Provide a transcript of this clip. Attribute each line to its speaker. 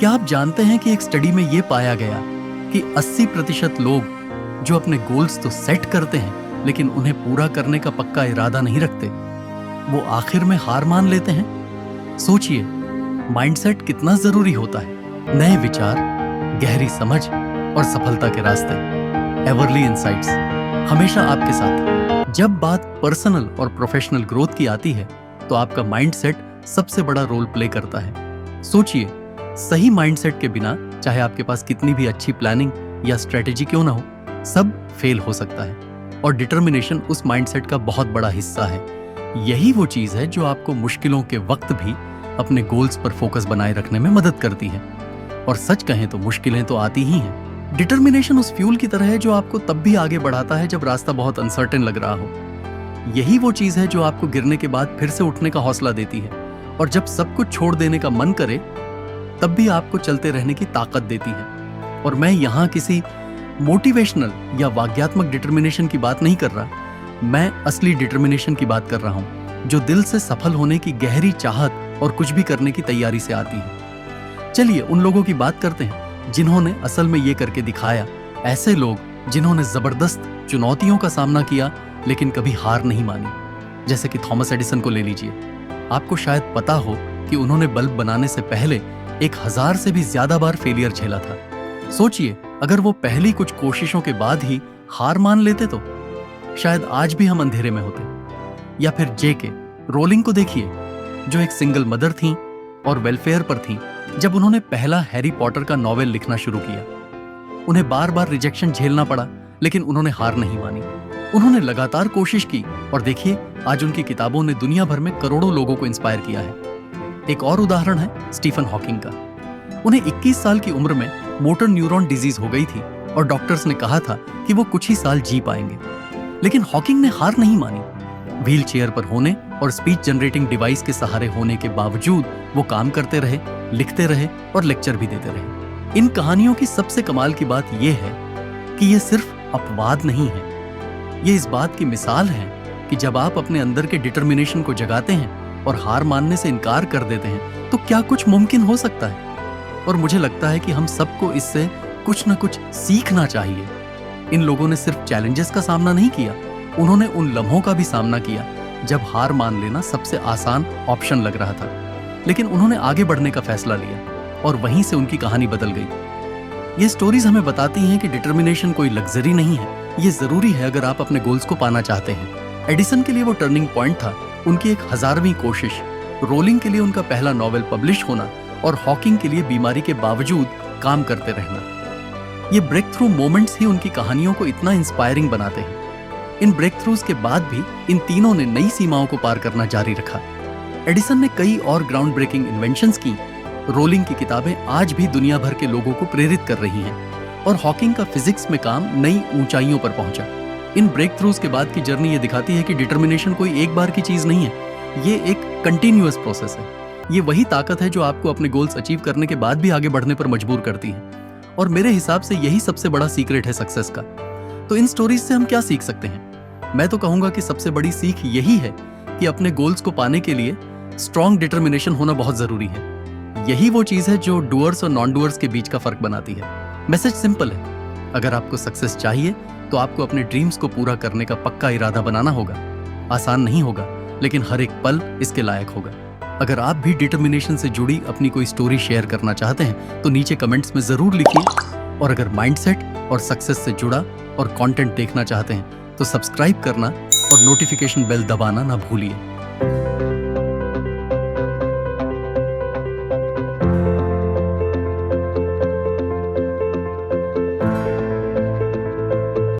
Speaker 1: क्या आप जानते हैं कि एक स्टडी में यह पाया गया कि 80% लोग जो अपने गोल्स तो सेट करते हैं लेकिन उन्हें पूरा करने का पक्का इरादा नहीं रखते, वो आखिर में हार मान लेते हैं। सोचिए, माइंडसेट कितना जरूरी होता है। नए विचार, गहरी समझ और सफलता के रास्ते। एवरली इनसाइट्स हमेशा आपके साथ। जब बात पर्सनल और प्रोफेशनल ग्रोथ की आती है तो आपका माइंडसेट सबसे बड़ा रोल प्ले करता है। सोचिए, सही माइंडसेट के बिना चाहे आपके पास कितनी भी अच्छी प्लानिंग या स्ट्रेटेजी क्यों ना हो, सब फेल हो सकता है। और डिटर्मिनेशन उस माइंडसेट का बहुत बड़ा हिस्सा है। यही वो चीज है जो आपको मुश्किलों के वक्त भी अपने गोल्स पर फोकस बनाए रखने में मदद करती है। और सच कहें तो मुश्किलें तो आती ही हैं। डिटर्मिनेशन उस फ्यूल की तरह है जो आपको तब भी आगे बढ़ाता है जब रास्ता बहुत अनसर्टेन लग रहा हो। यही वो चीज है जो आपको गिरने के बाद फिर से उठने का हौसला देती है, और जब सब कुछ छोड़ देने का मन करे तब भी आपको चलते रहने की ताकत देती है। और मैं यहाँ किसी मोटिवेशनल या वाग्यात्मक डिटर्मिनेशन की बात नहीं कर रहा, मैं असली डिटर्मिनेशन की बात कर रहा हूँ, जो दिल से सफल होने की गहरी चाहत और कुछ भी करने की तैयारी से आती है। चलिए उन लोगों की बात करते हैं जिन्होंने असल में ये करके दिखाया। ऐसे लोग जिन्होंने जबरदस्त चुनौतियों का सामना किया लेकिन कभी हार नहीं मानी। जैसे कि थॉमस एडिसन को ले लीजिए। आपको शायद पता हो कि उन्होंने बल्ब बनाने से पहले 1000 से भी ज्यादा बार फेलियर झेला था। सोचिए, अगर वो पहली कुछ कोशिशों के बाद ही हार मान लेते तो शायद आज भी हम अंधेरे में होते। या फिर जेके रोलिंग को देखिए, जो एक सिंगल मदर थी और वेलफेयर पर थी जब उन्होंने पहला हैरी पॉटर का नॉवेल लिखना शुरू किया। उन्हें बार बार रिजेक्शन झेलना पड़ा लेकिन उन्होंने हार नहीं मानी। उन्होंने लगातार कोशिश की और देखिए, आज उनकी किताबों ने दुनिया भर में करोड़ों लोगों को इंस्पायर किया है। एक और उदाहरण है स्टीफन हॉकिंग का। उन्हें 21 साल की उम्र में मोटर न्यूरॉन डिजीज हो गई थी और डॉक्टर्स ने कहा था कि वो कुछ ही साल जी पाएंगे। लेकिन हॉकिंग ने हार नहीं मानी। व्हील चेयर पर होने और स्पीच जनरेटिंग डिवाइस के सहारे होने के बावजूद वो काम करते रहे, लिखते रहे और लेक्चर भी देते रहे। इन कहानियों की सबसे कमाल की बात यह है कि ये सिर्फ अपवाद नहीं है, ये इस बात की मिसाल है कि जब आप अपने अंदर के डिटर्मिनेशन को जगाते हैं और हार मानने से इनकार कर देते हैं तो क्या कुछ मुमकिन हो सकता है। और मुझे लगता है कि हम सबको इससे कुछ न कुछ सीखना चाहिए। इन लोगों ने सिर्फ चैलेंजेस का सामना नहीं किया, उन्होंने उन लम्हों का भी सामना किया जब हार मान लेना सबसे आसान ऑप्शन लग रहा था, लेकिन उन्होंने आगे बढ़ने का फैसला लिया और वहीं से उनकी कहानी बदल गई। ये स्टोरीज हमें बताती हैं कि डिटर्मिनेशन कोई लग्जरी नहीं है, ये जरूरी है अगर आप अपने गोल्स को पाना चाहते हैं। एडिसन के लिए वो टर्निंग पॉइंट था, उनकी 1000वीं कोशिश। रोलिंग के लिए उनका पहला नॉवेल पब्लिश होना और हॉकिंग के लिए बीमारी के बावजूद काम करते रहना। ये ब्रेक थ्रू मोमेंट्स ही उनकी कहानियों को इतना इंस्पायरिंग बनाते हैं। इन ब्रेक थ्रूज के बाद भी इन तीनों ने नई सीमाओं को पार करना जारी रखा। एडिसन ने कई और ग्राउंड ब्रेकिंग इन्वेंशंस की। रोलिंग की किताबें आज भी दुनिया भर के लोगों को प्रेरित कर रही हैं और हॉकिंग का फिजिक्स में काम नई ऊंचाइयों पर पहुंचा। इन ब्रेक थ्रूज के बाद की जर्नी ये दिखाती है कि डिटर्मिनेशन कोई एक बार की चीज नहीं है, ये एक कंटिन्यूअस प्रोसेस है। ये वही ताकत है जो आपको अपने गोल्स अचीव करने के बाद भी आगे बढ़ने पर मजबूर करती है। और मेरे हिसाब से यही सबसे बड़ा सीक्रेट है सक्सेस का। तो इन स्टोरीज से हम क्या सीख सकते हैं? मैं तो कहूंगा कि सबसे बड़ी सीख यही है कि अपने गोल्स को पाने के लिए स्ट्रॉन्ग डिटर्मिनेशन होना बहुत जरूरी है। यही वो चीज है जो डूअर्स और नॉन डूअर्स के बीच का फर्क बनाती है। मैसेज सिंपल है, अगर आपको सक्सेस चाहिए तो आपको अपने ड्रीम्स को पूरा करने का पक्का इरादा बनाना होगा। आसान नहीं होगा, लेकिन हर एक पल इसके लायक होगा। अगर आप भी डिटर्मिनेशन से जुड़ी अपनी कोई स्टोरी शेयर करना चाहते हैं तो नीचे कमेंट्स में जरूर लिखिए। और अगर माइंडसेट और सक्सेस से जुड़ा और कंटेंट देखना चाहते हैं तो सब्सक्राइब करना और नोटिफिकेशन बेल दबाना ना भूलिए।